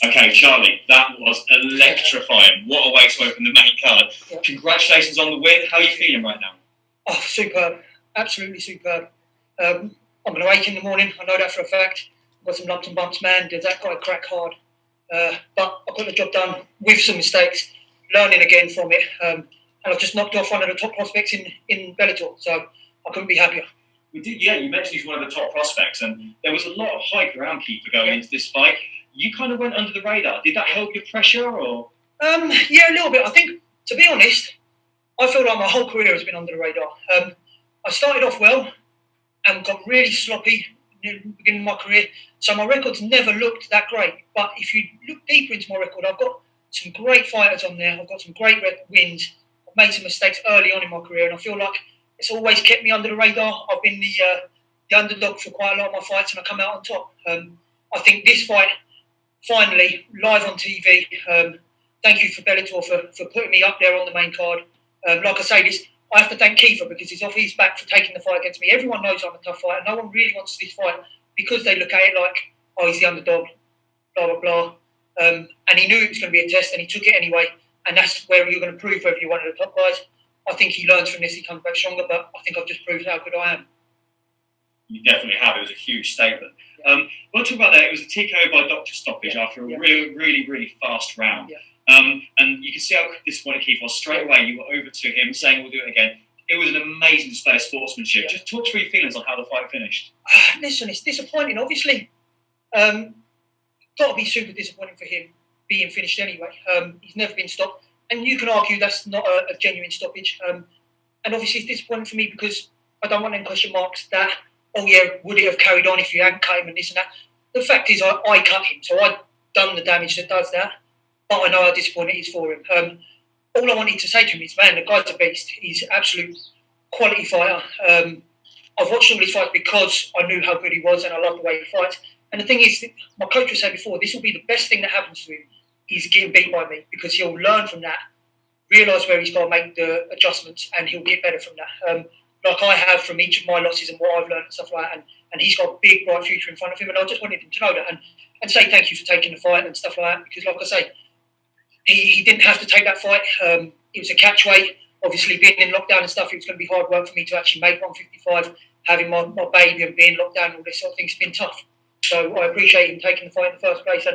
Okay, Charlie, that was electrifying. What a way to open the main card. Yeah. Congratulations on the win. How are you feeling right now? Oh, superb. Absolutely superb. I'm going to wake in the morning. I know that for a fact. I've got some lumps and bumps, man. Did that guy crack hard? But I got the job done with some mistakes, learning again from it. And I've just knocked off one of the top prospects in Bellator. So I couldn't be happier. You mentioned he's one of the top prospects, and there was a lot of hype around Kiefer going into this fight. You kind of went under the radar. Did that help your pressure, or? Yeah, a little bit. I think, to be honest, I feel like my whole career has been under the radar. I started off well and got really sloppy in the beginning of my career, so my record's never looked that great. But if you look deeper into my record, I've got some great fighters on there. I've got some great wins. I've made some mistakes early on in my career, and I feel like it's always kept me under the radar. I've been the underdog for quite a lot of my fights, and I come out on top. I think this fight, finally, live on TV, thank you for Bellator for putting me up there on the main card. Like I say, I have to thank Kiefer because he's off his back for taking the fight against me. Everyone knows I'm a tough fighter. No one really wants this fight because they look at it like, oh, he's the underdog, blah, blah, blah. And he knew it was going to be a test, and he took it anyway. And that's where you're going to prove whether you're one of the top guys. I think he learns from this, he comes back stronger, but I think I've just proved how good I am. You definitely have. It was a huge statement. We'll talk about that. It was a TKO by doctor stoppage after a really fast round. Yeah. And you can see how disappointed Keith was. Straight away, you were over to him saying, we'll do it again. It was an amazing display of sportsmanship. Just talk through your feelings on how the fight finished. Listen, it's disappointing. Obviously, got to be super disappointing for him being finished anyway. He's never been stopped. And you can argue that's not a genuine stoppage. And obviously, it's disappointing for me because I don't want any question marks that, oh yeah, would it have carried on if you hadn't cut him and this and that. The fact is, I cut him, so I've done the damage that does that. But I know how disappointing it is for him. All I wanted to say to him is, man, the guy's a beast. He's an absolute quality fighter. I've watched all his fights because I knew how good he was and I love the way he fights. And the thing is, my coach was saying before, this will be the best thing that happens to him. He's getting beat by me because he'll learn from that, realise where he's got to make the adjustments, and he'll get better from that. Like I have from each of my losses and what I've learned and stuff like that. And he's got a big, bright future in front of him. And I just wanted him to know that and say thank you for taking the fight and stuff like that. Because, like I say, he didn't have to take that fight. It was a catch weight. Obviously, being in lockdown and stuff, it was going to be hard work for me to actually make 155, having my baby and being locked down and all this sort of thing. It's been tough. So I appreciate him taking the fight in the first place.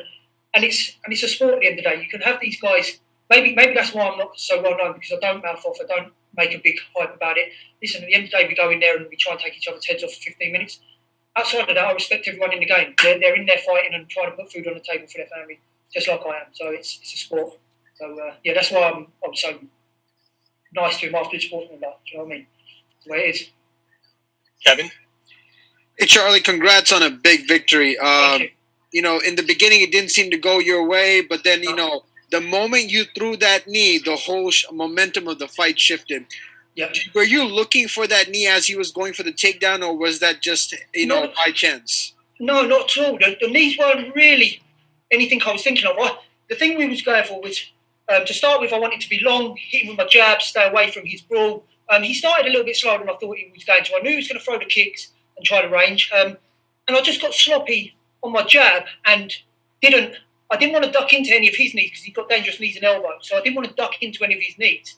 And it's a sport at the end of the day. You can have these guys. Maybe that's why I'm not so well known, because I don't mouth off. I don't make a big hype about it. Listen, at the end of the day, we go in there and we try and take each other's heads off for 15 minutes. Outside of that, I respect everyone in the game. They're in there fighting and trying to put food on the table for their family, just like I am. So it's a sport. So that's why I'm so nice to him after the sportsman life. Do you know what I mean? That's the way it is. Kevin? Hey, Charlie, congrats on a big victory. Thank you. You know, in the beginning, it didn't seem to go your way, but then, you know, the moment you threw that knee, the whole momentum of the fight shifted. Yeah. Were you looking for that knee as he was going for the takedown, or was that just, by chance? No, not at all. The knees weren't really anything I was thinking of. The thing we was going for was, to start with, I wanted to be long, hit him with my jab, stay away from his brawl. He started a little bit slower than I thought he was going to. I knew he was going to throw the kicks and try the range. And I just got sloppy on my jab and I didn't want to duck into any of his knees because he's got dangerous knees and elbows. So I didn't want to duck into any of his knees.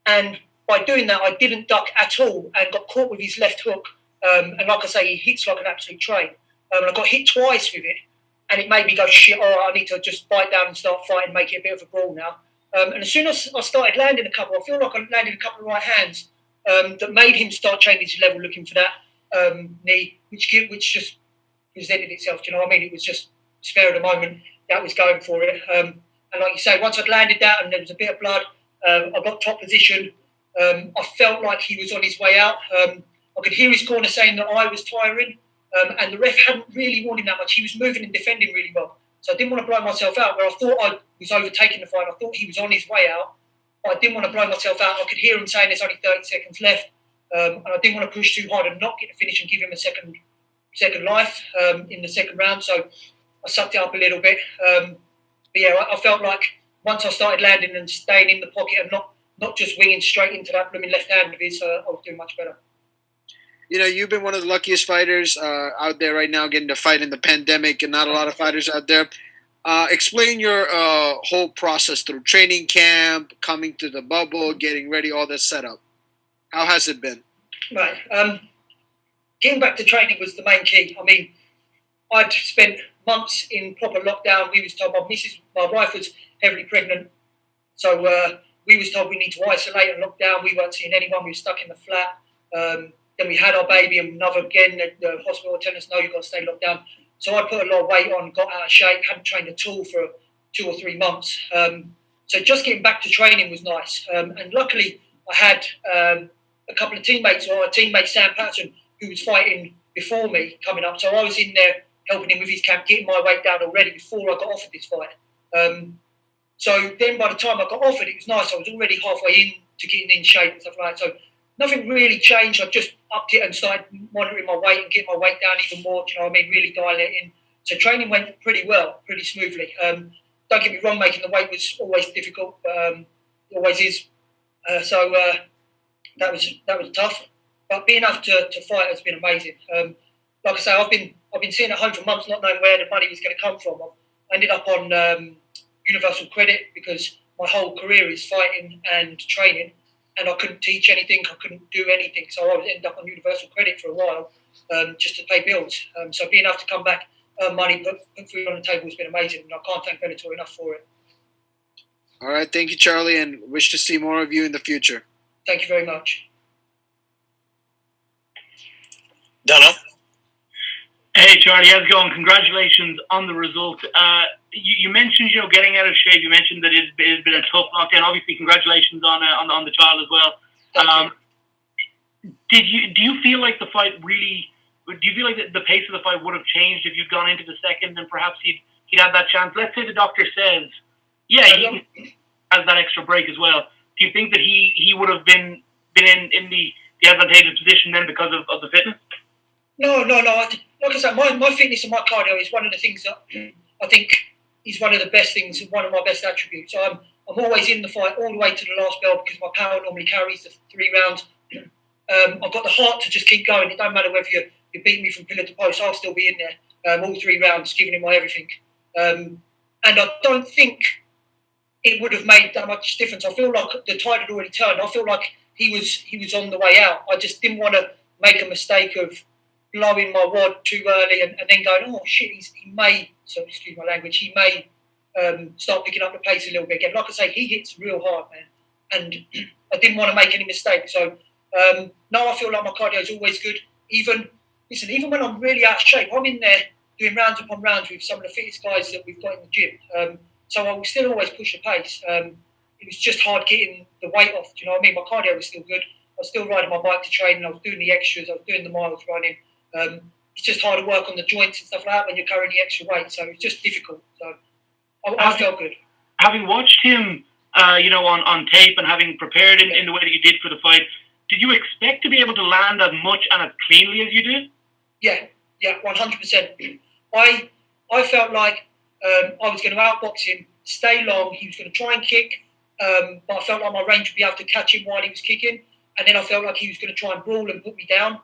And by doing that, I didn't duck at all and got caught with his left hook. And like I say, he hits like an absolute train. And I got hit twice with it. And it made me go, shit, all right, I need to just bite down and start fighting, make it a bit of a brawl now. And as soon as I started landing a couple, I feel like I landed a couple of right hands that made him start changing his level, looking for that knee, which just presented itself. Do you know what I mean? It was just spare of the moment that was going for it. And like you say, once I'd landed that and there was a bit of blood, I got top position. I felt like he was on his way out. I could hear his corner saying that I was tiring. And the ref hadn't really warned him that much. He was moving and defending really well. So I didn't want to blow myself out, where I thought I was overtaking the fight. I thought he was on his way out. But I didn't want to blow myself out. I could hear him saying there's only 30 seconds left. And I didn't want to push too hard and not get the finish and give him a second life in the second round. So I sucked it up a little bit. But yeah, I felt like once I started landing and staying in the pocket and not just winging straight into that blooming left hand of his, I was doing much better. You know, you've been one of the luckiest fighters out there right now, getting to fight in the pandemic, and not a lot of fighters out there. Explain your whole process through training camp, coming to the bubble, getting ready, all this setup. How has it been? Right. Getting back to training was the main key. I mean, I'd spent months in proper lockdown. We was told my wife was heavily pregnant, so we was told we need to isolate and lock down. We weren't seeing anyone. We were stuck in the flat. Then we had our baby, and another again. The hospital telling us, no, you've got to stay locked down. So I put a lot of weight on, got out of shape, hadn't trained at all for 2 or 3 months. So just getting back to training was nice. And luckily, I had a couple of teammates, or a teammate, Sam Patterson, who was fighting before me coming up. So I was in there helping him with his camp, getting my weight down already before I got offered this fight. So then by the time I got offered, it was nice. I was already halfway into getting in shape and stuff like that. So nothing really changed. I just upped it and started monitoring my weight and getting my weight down even more. Do you know what I mean? Really dialing it in. So training went pretty well, pretty smoothly. Don't get me wrong, making the weight was always difficult. It always is. So that was tough. But being able to fight has been amazing. Like I say, I've been sitting at home for months, not knowing where the money was going to come from. I ended up on universal credit because my whole career is fighting and training, and I couldn't teach anything, I couldn't do anything, so I ended up on universal credit for a while just to pay bills. So being able to come back, earn money, put food on the table has been amazing, and I can't thank Bellator enough for it. All right, thank you, Charlie, and wish to see more of you in the future. Thank you very much. Donna? Hey, Charlie, how's it going? Congratulations on the result. You mentioned, getting out of shape. You mentioned that it's been a tough lockdown. Obviously, congratulations on the child as well. Do you feel like the fight really? Do you feel like the pace of the fight would have changed if you'd gone into the second and perhaps he'd had that chance? Let's say the doctor says, yeah, he has that extra break as well. Do you think that he would have been in the advantageous position then because of the fitness? No. Like I said, my fitness and my cardio is one of the things that I think is one of the best things, one of my best attributes. I'm always in the fight all the way to the last bell because my power normally carries the 3 rounds. I've got the heart to just keep going. It don't matter whether you beat me from pillar to post, I'll still be in there all 3 rounds, giving him my everything. And I don't think it would have made that much difference. I feel like the tide had already turned. I feel like he was on the way out. I just didn't want to make a mistake of blowing my wad too early and then going, oh shit, he may, so excuse my language, he may start picking up the pace a little bit again. Like I say, he hits real hard, man, and I didn't want to make any mistakes. So no, I feel like my cardio is always good. Even when I'm really out of shape, I'm in there doing rounds upon rounds with some of the fittest guys that we've got in the gym. So I will still always push the pace. It was just hard getting the weight off. Do you know what I mean? My cardio was still good. I was still riding my bike to train, and I was doing the extras. I was doing the miles running. It's just hard to work on the joints and stuff like that when you're carrying the extra weight. So it's just difficult. So I felt good. Having watched him, on tape and having prepared in the way that you did for the fight, did you expect to be able to land as much and as cleanly as you did? Yeah, 100%. I felt like I was going to outbox him, stay long. He was going to try and kick, but I felt like my range would be able to catch him while he was kicking. And then I felt like he was going to try and brawl and put me down.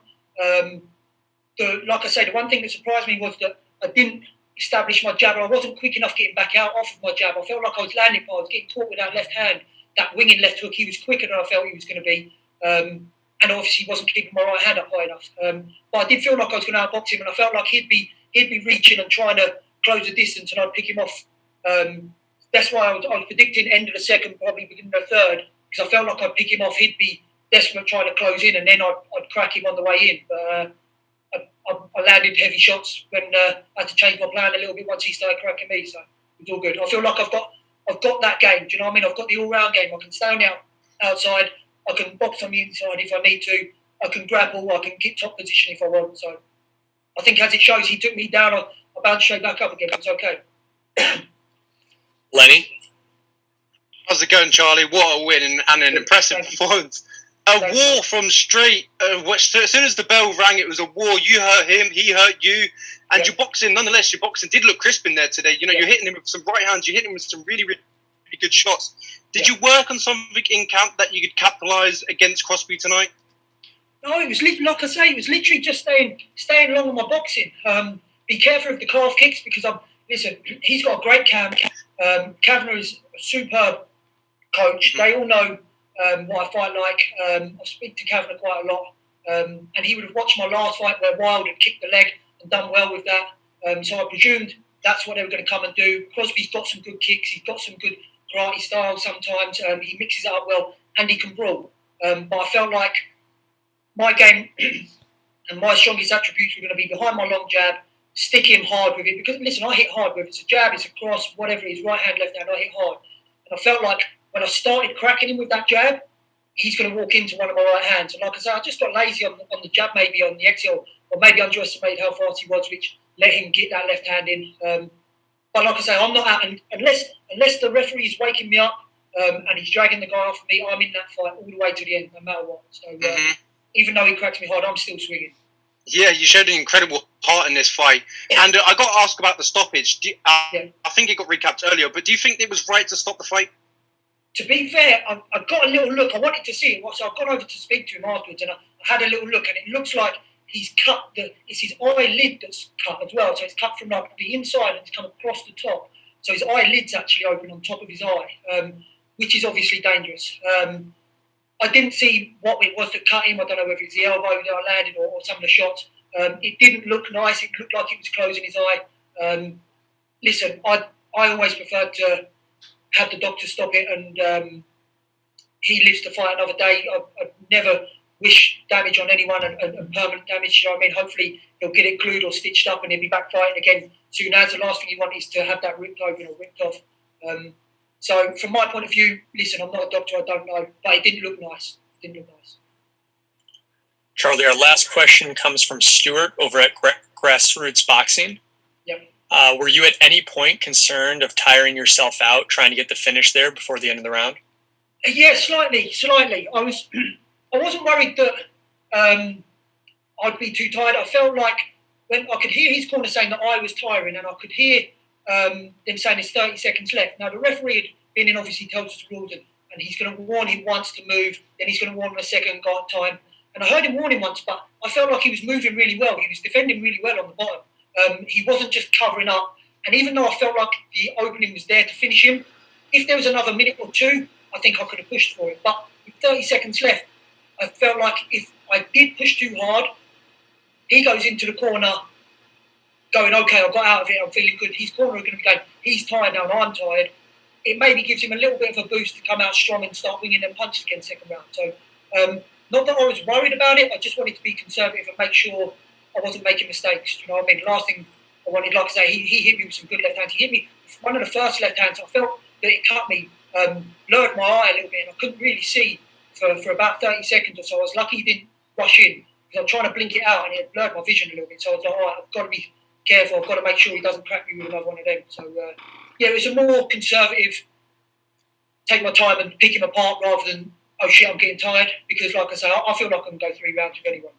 Like I say, the one thing that surprised me was that I didn't establish my jab. I wasn't quick enough getting back out off of my jab. I felt like I was landing, but I was getting caught with that left hand, that winging left hook. He was quicker than I felt he was going to be. And obviously he wasn't keeping my right hand up high enough. But I did feel like I was going to outbox him, and I felt like he'd be reaching and trying to close the distance, and I'd pick him off. That's why I was predicting end of the second, probably beginning of the third, because I felt like I'd pick him off. He'd be desperate trying to close in, and then I'd crack him on the way in. But I landed heavy shots when I had to change my plan a little bit once he started cracking me. So it was all good. I feel like I've got that game. Do you know what I mean? I've got the all-round game. I can stay on the outside. I can box on the inside if I need to. I can grapple. I can get top position if I want. So I think as it shows, he took me down. I bounced straight back up again. It's okay. Lenny? How's it going, Charlie? What a win and an impressive performance. A war from straight. As soon as the bell rang, it was a war. You hurt him, he hurt you. And your boxing, nonetheless, did look crisp in there today. You're hitting him with some right hands. You're hitting him with some really, really good shots. Did you work on something in camp that you could capitalise against Crosby tonight? No, it was like I say, it was literally just staying long on my boxing. Be careful of the calf kicks because listen, he's got a great camp. Kavanagh is a superb coach. They all know what I fight like. I speak to Kavanagh quite a lot. And he would have watched my last fight where Wild had kicked the leg and done well with that. So I presumed that's what they were going to come and do. Crosby's got some good kicks. He's got some good karate style sometimes. He mixes it up well and he can brawl. But I felt like my game and my strongest attributes were going to be behind my long jab, stick him hard with it. Because, listen, I hit hard, whether it's a jab, it's a cross, whatever it is, right hand, left hand, I hit hard. And I felt like when I started cracking him with that jab, he's going to walk into one of my right hands. And like I said, I just got lazy on the jab, maybe on the exhale, or maybe underestimated how fast he was, which let him get that left hand in. But like I say, I'm not out. And unless the referee is waking me up and he's dragging the guy off me, I'm in that fight all the way to the end, no matter what. So even though he cracks me hard, I'm still swinging. Yeah, you showed an incredible part in this fight. And I got to ask about the stoppage. I think it got recapped earlier, but do you think it was right to stop the fight? To be fair, I got a little look. I wanted to see it, so I've gone over to speak to him afterwards, and I had a little look, and it looks like he's cut it's his eyelid that's cut as well. So it's cut from like the inside and it's come across the top. So his eyelid's actually open on top of his eye, which is obviously dangerous. I didn't see what it was that cut him. I don't know whether it's the elbow that I landed or some of the shots. It didn't look nice. It looked like it was closing his eye. Listen, I always preferred to have the doctor stop it, and he lives to fight another day. I'd never wish damage on anyone and permanent damage. You know what I mean? Hopefully he'll get it glued or stitched up and he'll be back fighting again soon as. The last thing you want is to have that ripped open or ripped off. So from my point of view, listen, I'm not a doctor, I don't know, but it didn't look nice. Charlie, our last question comes from Stuart over at Grassroots Boxing. Yep. Were you at any point concerned of tiring yourself out trying to get the finish there before the end of the round? Yeah, slightly. I wasn't worried that I'd be too tired. I felt like when I could hear his corner saying that I was tiring, and I could hear them saying there's 30 seconds left. Now, the referee had been in, obviously tells us rules, and he's going to warn him once to move, then he's going to warn him a second time. And I heard him warn him once, but I felt like he was moving really well. He was defending really well on the bottom. He wasn't just covering up. And even though I felt like the opening was there to finish him, if there was another minute or two, I think I could have pushed for it. But with 30 seconds left, I felt like if I did push too hard, he goes into the corner going, okay, I got out of it, I'm feeling good. His corner are going to be going, he's tired now and I'm tired. It maybe gives him a little bit of a boost to come out strong and start winging them punches again second round. So not that I was worried about it, I just wanted to be conservative and make sure I wasn't making mistakes. You know what I mean? Last thing I wanted, like I say, he hit me with some good left hands. He hit me one of the first left hands. I felt that it cut me, blurred my eye a little bit, and I couldn't really see for about 30 seconds or so. I was lucky he didn't rush in because I'm trying to blink it out and it blurred my vision a little bit. So I was like, all right, I've got to be careful. I've got to make sure he doesn't crack me with another one of them. So, it was a more conservative, take my time and pick him apart rather than, oh shit, I'm getting tired. Because, like I say, I feel like I can go 3 rounds with anyone.